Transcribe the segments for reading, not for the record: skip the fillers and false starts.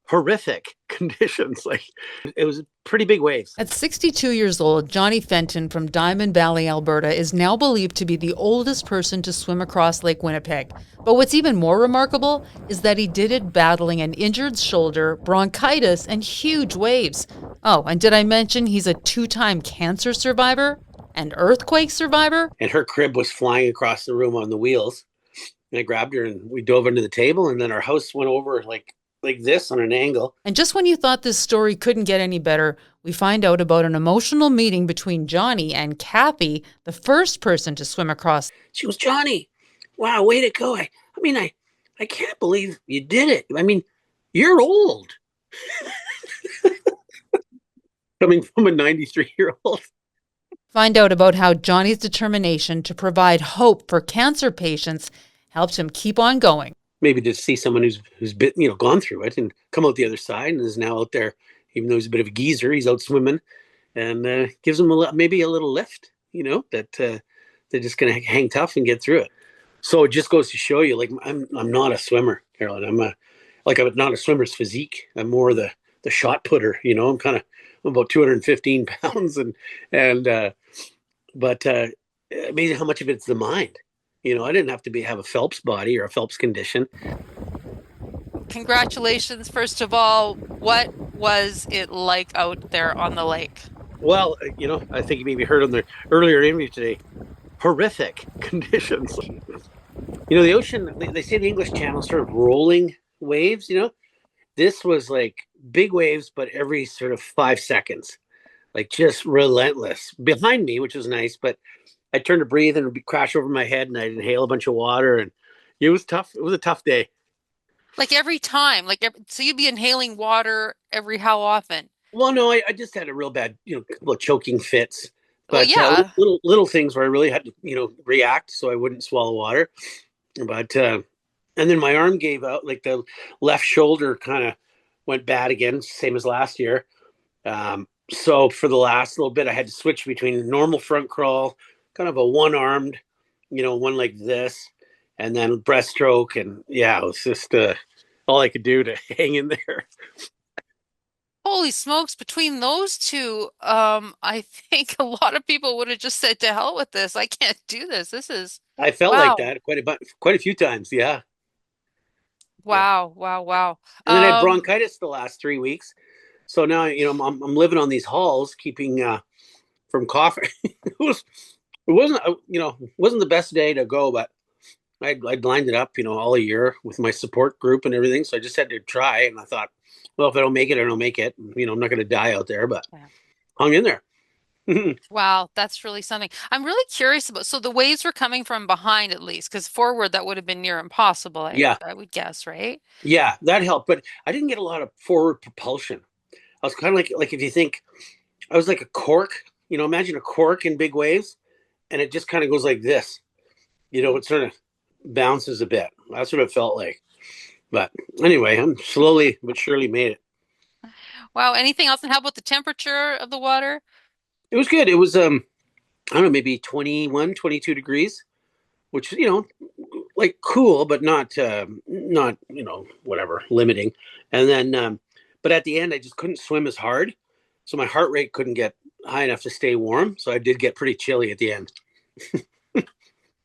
horrific conditions. Like it was pretty big waves. At 62 years old, Jonny Fenton from Diamond Valley, Alberta, is now believed to be the oldest person to swim across Lake Winnipeg. But what's even more remarkable is that he did it battling an injured shoulder, bronchitis, and huge waves. Oh, and did I mention he's a two-time cancer survivor and earthquake survivor? And her crib was flying across the room on the wheels. And I grabbed her and we dove into the table, and then our house went over like this on an angle. And just when you thought this story couldn't get any better, we find out about an emotional meeting between Jonny and Kathy, the first person to swim across. She goes, Jonny, wow, way to go. I can't believe you did it. I mean, you're old. Coming from a 93-year-old. Find out about how Jonny's determination to provide hope for cancer patients helped him keep on going. Maybe to see someone who's been, gone through it and come out the other side and is now out there, even though he's a bit of a geezer, he's out swimming, and gives him maybe a little lift, that they're just going to hang tough and get through it. So it just goes to show you, like, I'm not a swimmer, Carolyn. I'm not a swimmer's physique. I'm more the shot putter, I'm about 215 pounds, but amazing how much of it's the mind. I didn't have to have a Phelps body or a Phelps condition. Congratulations, first of all. What was it like out there on the lake? Well, I think you maybe heard on the earlier interview today, horrific conditions. The ocean, they say the English Channel sort of rolling waves, This was like big waves, but every sort of 5 seconds, like just relentless behind me, which was nice, but I turned to breathe and it would crash over my head and I'd inhale a bunch of water, and it was tough. It was a tough day. Like every time, so you'd be inhaling water every how often? Well, no, I just had a real bad, couple of choking fits, Well, but yeah. little things where I really had to, react so I wouldn't swallow water. But, and then my arm gave out, like the left shoulder kind of went bad again, same as last year. So for the last little bit, I had to switch between normal front crawl, kind of a one-armed, one like this, and then breaststroke. And yeah, it was just all I could do to hang in there. Holy smokes, between those two, I think a lot of people would have just said to hell with this. I can't do this. This is I felt like wow. that quite a few times. Yeah. Yeah. Wow, wow, wow. And then I had bronchitis the last 3 weeks. So now, I'm living on these halls, keeping from coughing. It wasn't the best day to go, but I'd lined it up, all a year with my support group and everything. So I just had to try. And I thought, well, if I don't make it, I don't make it. I'm not going to die out there, but Yeah. hung in there. Wow, that's really something. I'm really curious about, so the waves were coming from behind at least, because forward that would have been near impossible, Yeah. I would guess, right? Yeah. That helped. But I didn't get a lot of forward propulsion. I was kind of like if you think I was like a cork, imagine a cork in big waves, and it just kind of goes like this. It sort of bounces a bit. That's what it felt like. But anyway, I'm slowly but surely made it. Wow, anything else? And how about the temperature of the water? It was good. It was I don't know, maybe 21, 22 degrees, which like cool, but not whatever, limiting. And then but at the end I just couldn't swim as hard. So my heart rate couldn't get high enough to stay warm. So I did get pretty chilly at the end.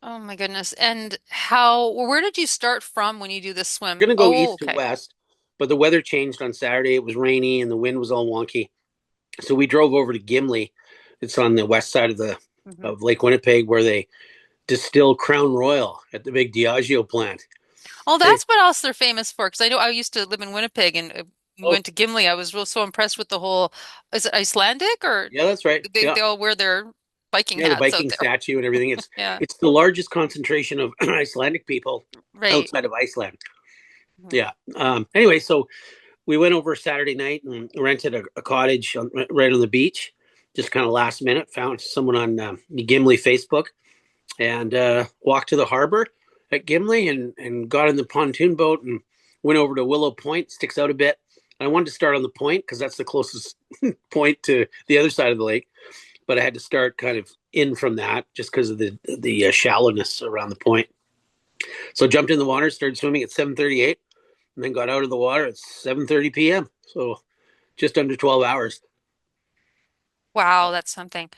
Oh my goodness. And where did you start from when you do this swim? Gonna go Oh, east to okay. west, but the weather changed on Saturday. It was rainy and the wind was all wonky. So we drove over to Gimli. It's on the west side of the Mhm. of Lake Winnipeg, where they distill Crown Royal at the big Diageo plant. Oh, Hey, that's what else they're famous for. Because I know I used to live in Winnipeg and we oh went to Gimli. I was real so impressed with the whole, is it Icelandic or yeah, that's right. they Yeah, all wear their Viking yeah, the hats out Viking there. statue and everything. It's Yeah, it's the largest concentration of Icelandic people right. outside of Iceland. Mhm. Yeah. Anyway, so we went over Saturday night and rented a cottage right on the beach. Just kind of last minute, found someone on the Gimli Facebook, and walked to the harbor at Gimli and got in the pontoon boat and went over to Willow Point. Sticks out a bit. I wanted to start on the point because that's the closest point to the other side of the lake, but I had to start kind of in from that just because of the shallowness around the point. So jumped in the water, started swimming at 7:38. and then got out of the water at 7:30 p.m. So just under 12 hours. Wow, that's something.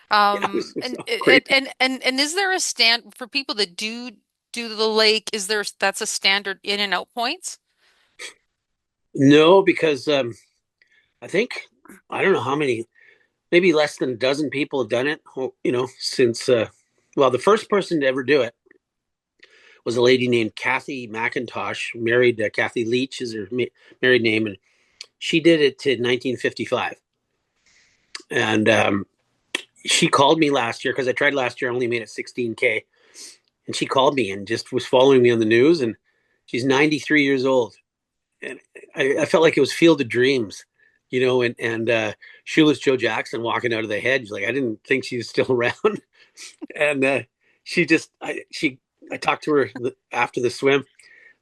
Yeah, it was And so crazy. and is there a stand for people that do the lake? Is there that's a standard in and out points? No, because I think I don't know how many, maybe less than a dozen people have done it. Since well, the first person to ever do it was a lady named Kathy McIntosh, married Kathy Leach is her married name, and she did it in 1955. And she called me last year because I tried last year. I only made it 16K, and she called me and just was following me on the news. And she's 93 years old, and I felt like it was Field of Dreams, and Shoeless Joe Jackson walking out of the hedge. Like I didn't think she was still around, and she just I talked to her after the swim,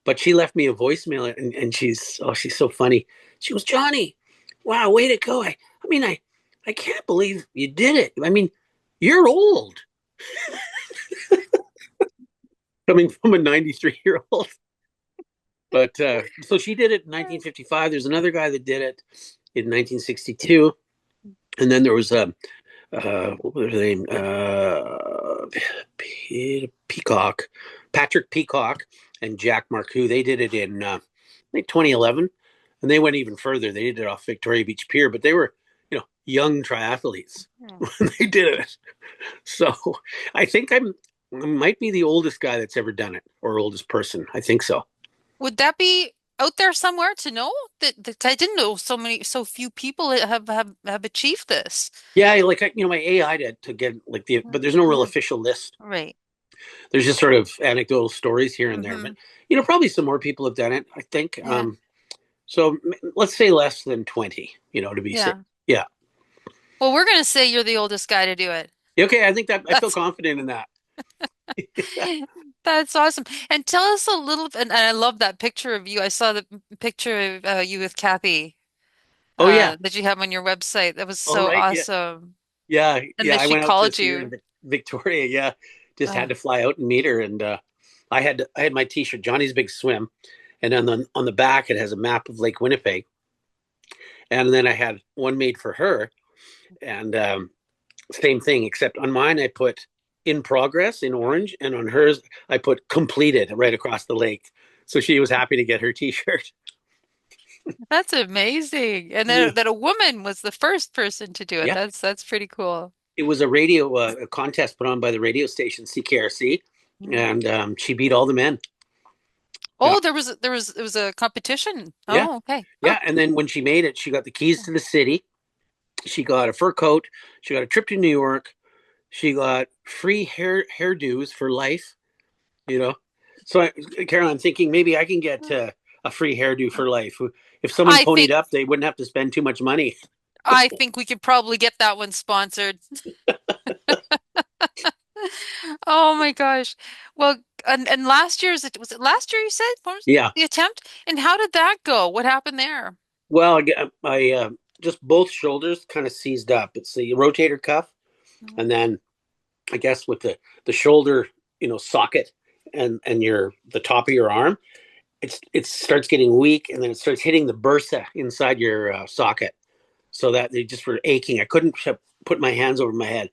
but she left me a voicemail, and she's so funny. She goes, Jonny, wow, way to go. I can't believe you did it. I mean, you're old coming from a 93-year-old. But so she did it in 1955. There's another guy that did it in 1962. And then there was what was his name? Peacock, Patrick Peacock, and Jack Marcoux. They did it in I think 2011, and they went even further. They did it off Victoria Beach Pier, but they were young triathletes Hmm. when they did it. So I think I might be the oldest guy that's ever done it, or oldest person. I think so. Would that be out there somewhere to know that I didn't know so few people have achieved this. Yeah, like my AI to get like but there's no real Mhm. official list. Right. There's just sort of anecdotal stories here and there, but Hmm. probably some more people have done it. I think. Yeah. So let's say less than 20. To be safe. Yeah. Yeah. Well, we're gonna say you're the oldest guy to do it. Okay, I think that I feel That's confident in that. that's awesome. And tell us a little bit, and I love that picture of you. I saw the picture of you with Kathy Oh yeah. that you have on your website. That was All so right. Yeah. awesome. Yeah. And Yeah. that I she went out called this year you. in Victoria. Yeah. Just Uh, had to fly out and meet her, and I had my T-shirt, Johnny's Big Swim, and on the back it has a map of Lake Winnipeg, and then I had one made for her, and same thing, except on mine I put in progress in orange, and on hers I put completed right across the lake. So she was happy to get her T-shirt. that's amazing. And Yeah. that a woman was the first person to do it. Yeah. That's pretty cool. It was a radio a contest put on by the radio station CKRC, Mm. and she beat all the men. Yeah. Oh, it was a competition. Yeah. Oh, okay. Huh. Yeah. And then when she made it, she got the keys to the city. She got a fur coat. She got a trip to New York. She got free hairdos for life. You know, so Carol, I'm thinking maybe I can get a free hairdo for life. If someone I ponied think up, they wouldn't have to spend too much money. I think we could probably get that one sponsored. Oh my gosh. Well, and last year's was it last year you said? What was Yeah. the attempt? And how did that go? What happened there? Well, I just both shoulders kind of seized up. It's the rotator cuff, and then I guess with the shoulder, socket, and the top of your arm, it starts getting weak, and then it starts hitting the bursa inside your socket, so that they just were aching. I couldn't put my hands over my head,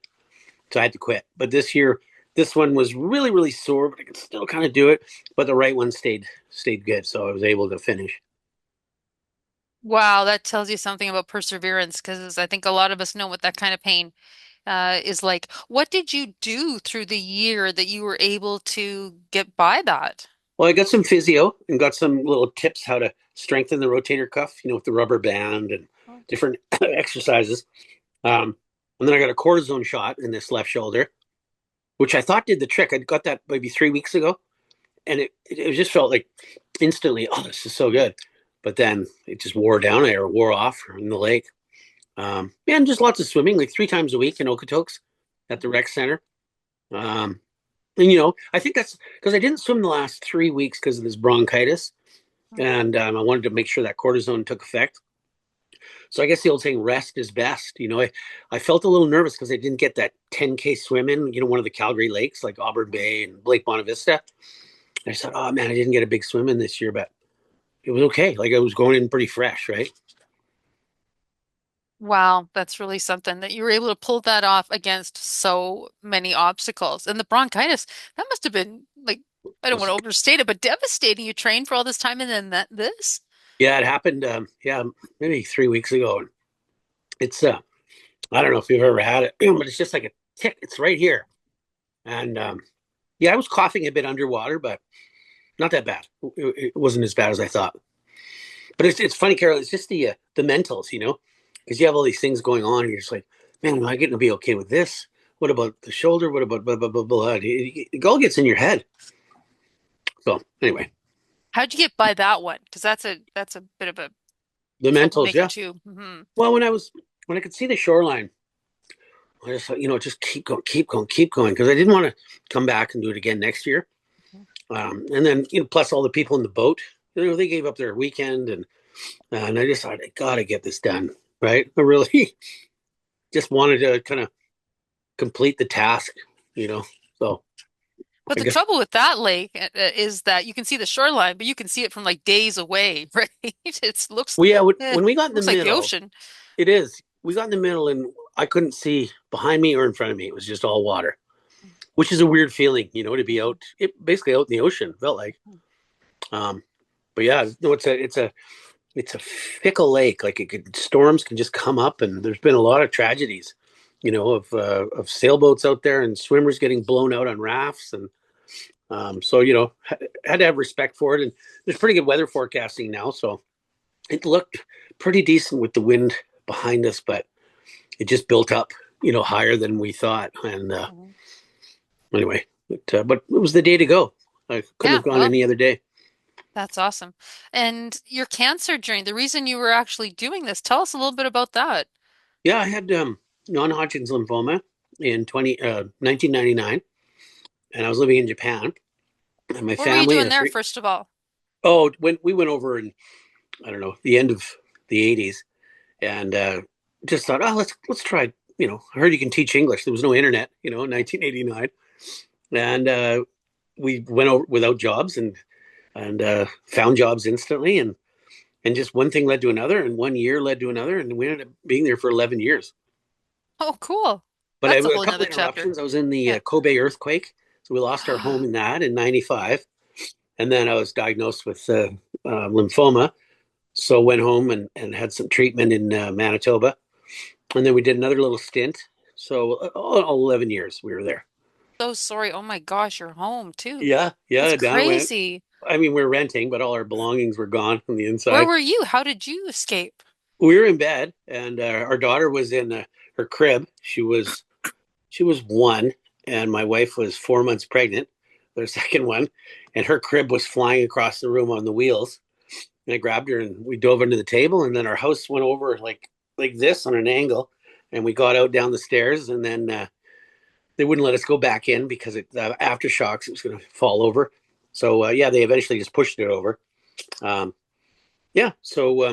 so I had to quit. But this year, this one was really really sore, but I could still kind of do it. But the right one stayed good, so I was able to finish. Wow, that tells you something about perseverance because I think a lot of us know what that kind of pain is like. What did you do through the year that you were able to get by that? Well, I got some physio and got some little tips how to strengthen the rotator cuff, with the rubber band and different exercises. And then I got a cortisone shot in this left shoulder, which I thought did the trick. I got that maybe 3 weeks ago, and it just felt like instantly, oh, this is so good. But then it just wore down or wore off in the lake. Yeah, and just lots of swimming, like 3 times a week in Okotoks at the rec center. Um, and I think that's because I didn't swim the last 3 weeks because of this bronchitis, and I wanted to make sure that cortisone took effect. So I guess the old saying, rest is best. I felt a little nervous because I didn't get that 10K swim in, one of the Calgary lakes like Auburn Bay and Lake Bonavista. And I said, oh man, I didn't get a big swim in this year, but it was okay. Like I was going in pretty fresh, right? Wow, that's really something that you were able to pull that off against so many obstacles. And the bronchitis, that must have been like, I don't want to overstate it, but devastating. You trained for all this time and then this? Yeah, it happened. Yeah, maybe 3 weeks ago. And it's I don't know if you've ever had it, but it's just like a tick. It's right here, and yeah, I was coughing a bit underwater, but not that bad. It wasn't as bad as I thought. But it's funny, Carol. It's just the mentals, because you have all these things going on, and you're just like, man, am I getting to be okay with this? What about the shoulder? What about blah blah blah blah? It all gets in your head. So anyway, How'd you get by that one? Because that's a bit of a the mentals, troublemaker yeah. too. Hmm. Well, when I could see the shoreline, I just thought, just keep going, keep going, keep going, because I didn't want to come back and do it again next year. And then plus all the people in the boat, they gave up their weekend, and I just thought I gotta get this done, right? I really just wanted to kind of complete the task, you know. So But I the guess trouble with that lake is that you can see the shoreline, but you can see it from like days away, right? It well, yeah. When we got in the looks like the middle, ocean. it is. We got in the middle, and I couldn't see behind me or in front of me. It was just all water, which is a weird feeling, to be basically out in the ocean. Felt like, um, but yeah, no, it's a fickle lake. Like storms can just come up, and there's been a lot of tragedies, of sailboats out there and swimmers getting blown out on rafts, and so had to have respect for it. And there's pretty good weather forecasting now, so it looked pretty decent with the wind behind us, but it just built up, higher than we thought. And Mhm. anyway, but it was the day to go. I couldn't Yeah, have gone well, any other day. that's awesome. And your cancer journey, the reason you were actually doing this, tell us a little bit about that. Yeah, I had non-Hodgkin's lymphoma in 1999, and I was living in Japan, and my What were you family doing and there, first of all? when we went over in, I don't know, the end of the 80s, and just thought, oh, let's try. I heard you can teach English. There was no internet, in 1989, and we went over without jobs and found jobs instantly, and just one thing led to another, and 1 year led to another, and we ended up being there for 11 years. Oh, cool. But That's a a whole couple nother of chapter. interruptions. I was in the Yeah. Kobe earthquake, so we lost our home in that in '95, and then I was diagnosed with lymphoma. So went home and had some treatment in Manitoba, and then we did another little stint. So all 11 years we were there. So sorry. Oh my gosh, you're home too. Yeah, That's yeah, down went. crazy. I mean, we're renting, but all our belongings were gone from the Where inside. were you? How did you escape? We were in bed, and our daughter was in her crib. She was one, and my wife was 4 months pregnant, their second one, and her crib was flying across the room on the wheels. And I grabbed her, and we dove into the table, and then our house went over like this on an angle, and we got out down the stairs, and then they wouldn't let us go back in because aftershocks, it was going to fall over. So yeah, they eventually just pushed it over. Um, yeah, so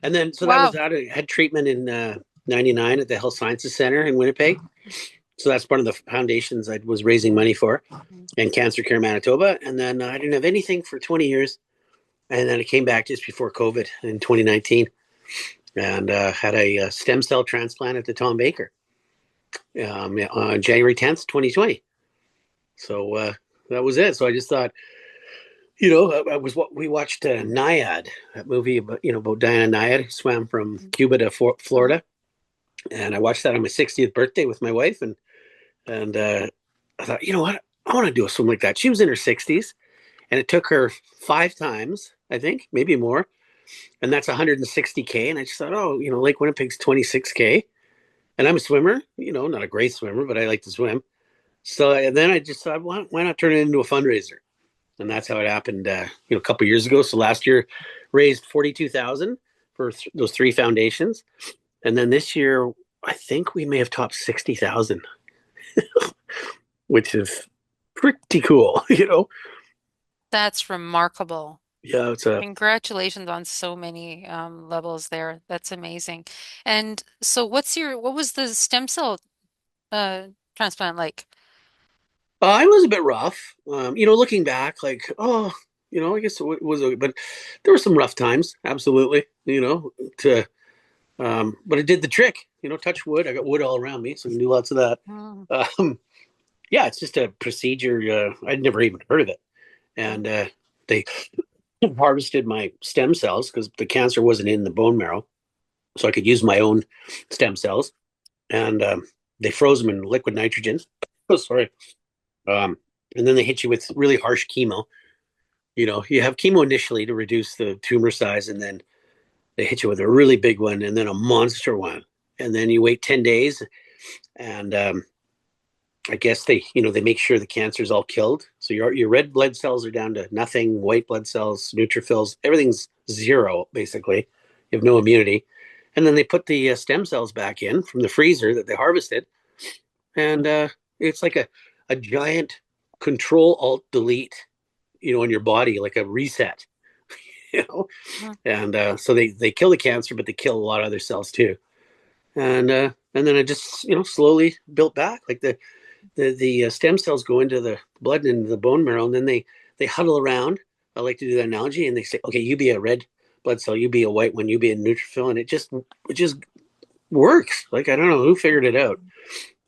and then so that was Wow. that. I had treatment in '99 at the Health Sciences Center in Winnipeg. So that's one of the foundations I was raising money for, and Cancer Care Manitoba. And then I didn't have anything for 20 years, and then it came back just before COVID in 2019, and had a stem cell transplant at the Tom Baker on January 10th, 2020. So that was it. So I just thought, I was what we watched Naiad, that movie about Diana Naiad, who swam from Cuba to Mhm. Florida, and I watched that on my 60th birthday with my wife, and I thought, you know what, I want to do a swim like that. She was in her 60s, and it took her 5 times, I think, maybe more, and that's 160K. And I just thought, oh, Lake Winnipeg's 26K, and I'm a swimmer, not a great swimmer, but I like to swim. So and then I just thought, why not turn it into a fundraiser? And that's how it happened. A couple of years ago. So last year, raised 42,000 for those three foundations, and then this year, I think we may have topped 60,000, which is pretty cool. That's remarkable. Yeah, it's a. Congratulations on so many levels there. That's amazing. And so what was the stem cell uh transplant like? It was a bit rough. Looking back, like, oh, I guess it was, but there were some rough times, absolutely, to, but it did the trick, touch wood. I got wood all around me, so I can do lots of that. Mm, Yeah, it's just a procedure. I'd never even heard of it. And they harvested my stem cells because the cancer wasn't in the bone marrow. So I could use my own stem cells. And they froze them in liquid nitrogen. Oh, sorry. Um, and then they hit you with really harsh chemo. You have chemo initially to reduce the tumor size, and then they hit you with a really big one and then a monster one. And then you wait 10 days, and I guess they make sure the cancer is all killed. So your red blood cells are down to nothing, white blood cells, neutrophils, everything's zero, basically. You have no immunity. And then they put the stem cells back in from the freezer that they harvested. And it's like a giant control alt delete, in your body, like a reset, you know. mm. And so they kill the cancer, but they kill a lot of other cells too. And then it just slowly built back. Like the stem cells go into the blood and into the bone marrow, and then they huddle around. I like to do that analogy, and they say, "Okay, you be a red blood cell, you be a white one, you be a neutrophil," and it just works. Like I don't know who figured it out,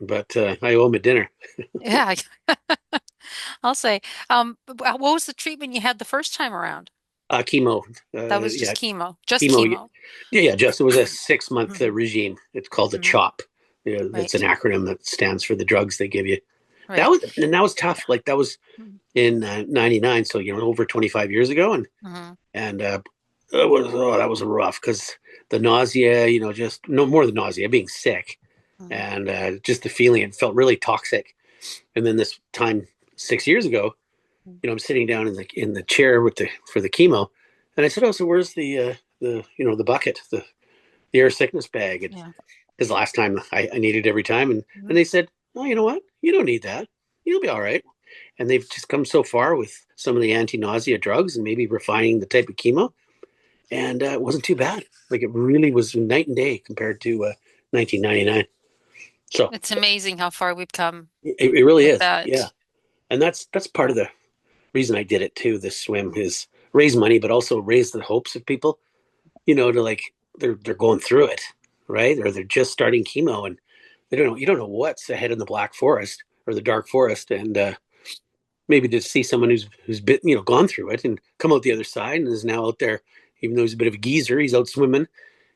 but I owe him a dinner. Yeah, I'll say. What was the treatment you had the first time around? Chemo, That was yeah, just chemo, just chemo. chemo. Yeah. Just it was a 6 month Hmm. regime. It's called the Hmm. CHOP. Yeah, it's an Right, acronym that stands for the drugs they give you. That right. was and that was tough. Like that was in '99, so over 25 years ago, Mm-hmm. and that was rough because the nausea, just no more than nausea, being sick, Hmm. and just the feeling. It felt really toxic. And then this time 6 years ago, I'm sitting down in the chair for the chemo, and I said, "Oh, so where's the bucket, the air sickness bag?" And Yeah. because last time I needed every time, and Mhm. they said, "Oh, you know what? You don't need that. You'll be all right." And they've just come so far with some of the anti-nausea drugs and maybe refining the type of chemo, and it wasn't too bad. Like it really was night and day compared to 1999. So It's amazing how far we've come it really with is, yeah. that. And that's part of the reason I did it too. This swim is raise money, but also raise the hopes of people. To like they're going through it, right? Or they're just starting chemo, and they don't know. You don't know what's ahead in the black forest or the dark forest, and maybe to see someone who's been gone through it and come out the other side and is now out there, even though he's a bit of a geezer, he's out swimming,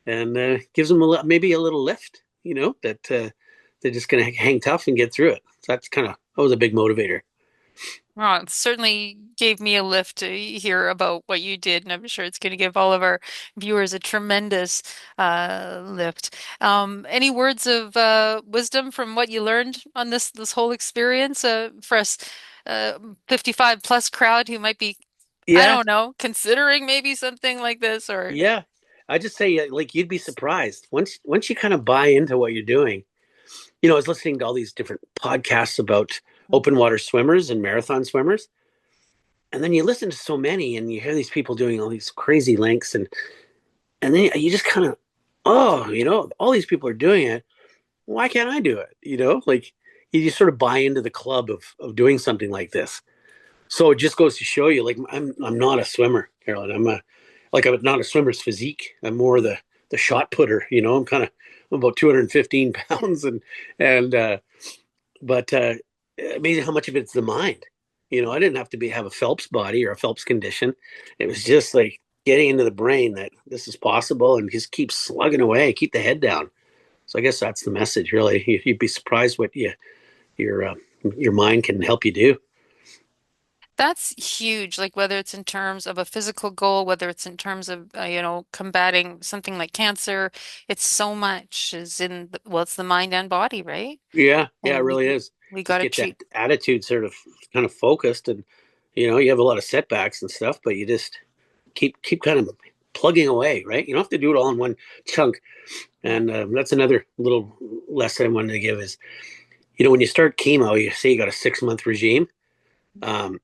and gives them maybe a little lift. That they're just gonna hang tough and get through it. So that was a big motivator. Well, it certainly gave me a lift to hear about what you did, and I'm sure it's going to give all of our viewers a tremendous lift. Any words of wisdom from what you learned on this whole experience for us 55 plus crowd who might be, I Yeah, don't know, considering maybe something like this or yeah. I just say like you'd be surprised once you kind of buy into what you're doing. I was listening to all these different podcasts about open water swimmers and marathon swimmers, and then you listen to so many, and you hear these people doing all these crazy lengths, and then you just kind of, oh, all these people are doing it. Why can't I do it? Like you just sort of buy into the club of doing something like this. So it just goes to show you, like I'm not a swimmer, Carolyn. I'm not a swimmer's physique. I'm more the shot putter. I'm about 215 pounds, and but amazing how much of it's the mind. I didn't have to have a Phelps body or a Phelps condition. It was just like getting into the brain that this is possible and just keep slugging away, keep the head down. So I guess that's the message, really. You'd be surprised what your mind can help you do. that's huge, like whether it's in terms of a physical goal, whether it's in terms of, combating something like cancer, it's so much is well, it's the mind and body, right? Yeah, yeah, it And really is. we got Just to get that treat. attitude sort of kind of focused, and you have a lot of setbacks and stuff, but you just keep kind of plugging away, right? You don't have to do it all in one chunk. And that's another little lesson I wanted to give is, when you start chemo, you say you got a 6 month regime. Um,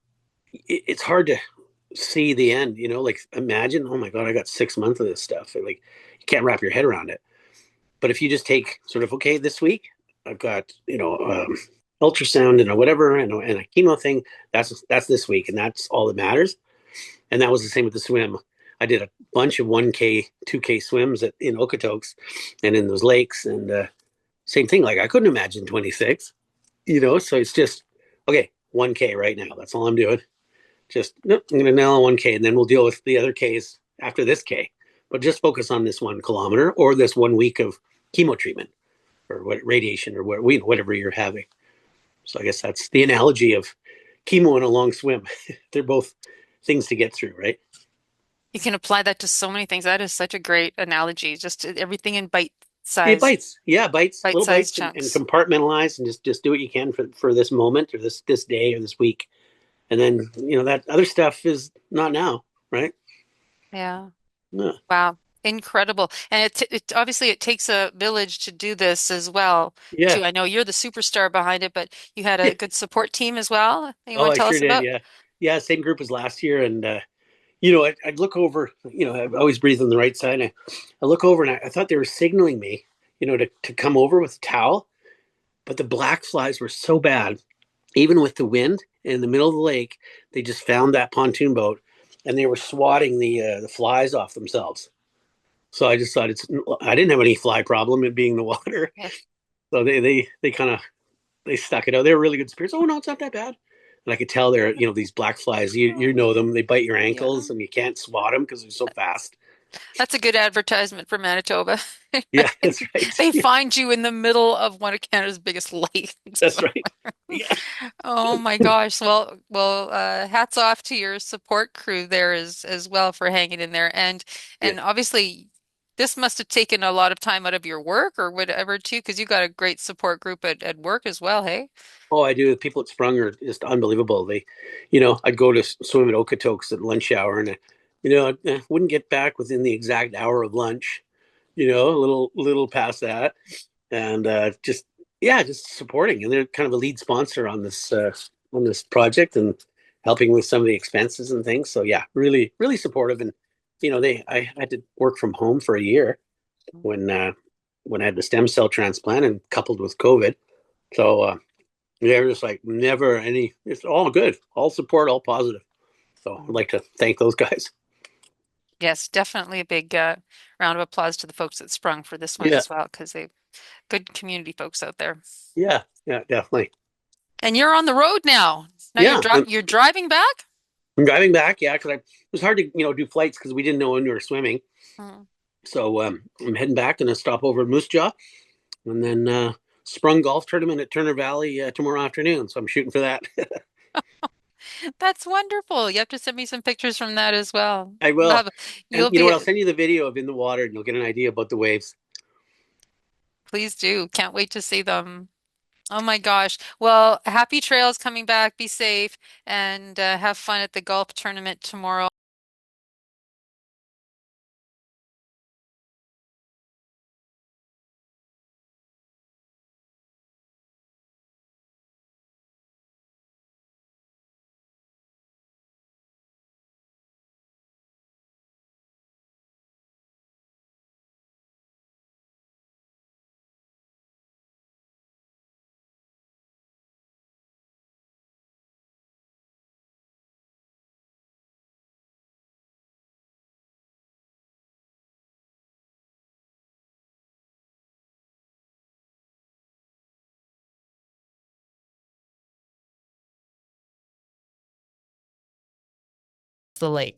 it's hard to see the end. Like imagine, oh my god, I got 6 months of this stuff. Like you can't wrap your head around it. But if you just take sort of, okay, this week I've got ultrasound and a whatever and a chemo thing. That's this week, and that's all that matters. And that was the same with the swim. I did a bunch of 1K, 2K swims in Okotoks and in those lakes. And same thing. Like I couldn't imagine 26, so it's just, okay, 1K right now. That's all I'm doing. Just, nope, I'm going to nail on 1K and then we'll deal with the other Ks after this K. But just focus on this 1 kilometer or this 1 week of chemo treatment or what radiation or whatever you're having. So I guess that's the analogy of chemo and a long swim. They're both things to get through, right? You can apply that to so many things. That is such a great analogy. Just everything in It bites. Yeah, bites, little bite-sized bites and chunks. compartmentalize and just do what you can for this moment or this day or this week. And then, that other stuff is not now, right? Yeah. Yeah. Wow. Incredible. And it obviously it takes a village to do this as well, Yeah. too. I know you're the superstar behind it, but you had Yeah. a good support team as well. You Oh, want to I tell sure us did. about? Yeah. Yeah. Same group as last year. And, I'd look over, I always breathe on the right side. I look over and I thought they were signaling me, to come over with a towel. But the black flies were so bad, even with the wind in the middle of the lake, they just found that pontoon boat and they were swatting the flies off themselves. So I just thought I didn't have any fly problem it being the water. Yeah. So they kind of they stuck it out. They were really good spirits. Oh no, it's not that bad. And I could tell they're these black flies. You know them. They bite your Yeah. ankles and you can't swat them because they're so fast. That's a good advertisement for Manitoba. Yeah, that's right. They Yeah, find you in the middle of one of Canada's biggest lakes. that's right. Yeah, Oh my gosh. Hats off to your support crew there as well for hanging in there. yeah. And obviously this must have taken a lot of time out of your work or whatever too, because you got a great support group at work as well, hey? Oh, I do. The people at Sprung are just unbelievable. I'd go to swim at Okotoks at lunch hour, and I wouldn't get back within the exact hour of lunch. A little past that, and just yeah, just supporting. And they're kind of a lead sponsor on this project and helping with some of the expenses and things. So yeah, really really supportive. And I had to work from home for a year when I had the stem cell transplant and coupled with COVID. So they're just like never any. It's all good, all support, all positive. So I'd like to thank those guys. Yes, definitely a big round of applause to the folks that sprung for this one Yeah, as well, because they good community folks out there. yeah, yeah, definitely. And you're on the road now. Now Yeah, you're driving back? I'm driving back. Yeah, because it was hard to do flights because we didn't know when we were swimming. Mm. So I'm heading back and a stop over at Moose Jaw, and then Sprung Golf Tournament at Turner Valley tomorrow afternoon. So I'm shooting for that. That's wonderful. You have to send me some pictures from that as well. I You'll will. have, And you'll you know what? be, I'll send you the video of in the water, and you'll get an idea about the waves. please do. Can't wait to see them. Oh my gosh. Well, happy trails coming back. Be safe and have fun at the golf tournament tomorrow. The lake.